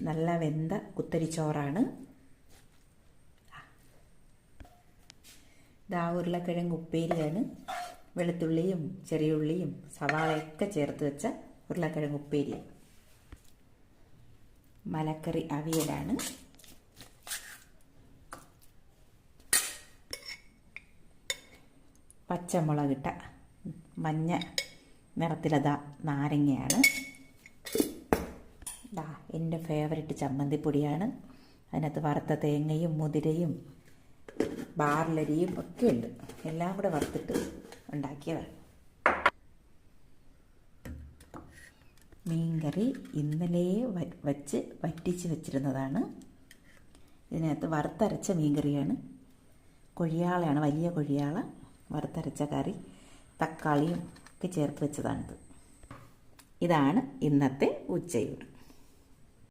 നല്ല വെന്ത കുത്തരിച്ചോറാണ്. ഉരുളക്കിഴങ്ങ് ഉപ്പേരിയാണ്. വെളുത്തുള്ളിയും ചെറിയുള്ളിയും സവാളയൊക്കെ ചേർത്ത് വെച്ച ഉരുളക്കിഴങ്ങ് ഉപ്പേരിയാണ്. മലക്കറി അവിയലാണ്. പച്ചമുളകിട്ട മഞ്ഞ നിറത്തിലതാ നാരങ്ങയാണ്. എൻ്റെ ഫേവററ്റ് ചമ്മന്തിപ്പൊടിയാണ്. അതിനകത്ത് വറുത്ത തേങ്ങയും മുതിരയും ബാർലരിയും ഒക്കെ ഉണ്ട്. എല്ലാം കൂടെ വറുത്തിട്ട് ഉണ്ടാക്കിയതാണ്. മീൻകറി ഇന്നലെ വറ്റിച്ച് വെച്ചിരുന്നതാണ്. ഇതിനകത്ത് വറുത്തരച്ച മീൻകറിയാണ്. കൊഴിയാളയാണ്, വലിയ കൊഴിയാള വറുത്തരച്ച കറി, തക്കാളിയും ഒക്കെ ചേർത്ത് വെച്ചതാണിത്. ഇതാണ് ഇന്നത്തെ ഉച്ചയൂണ്.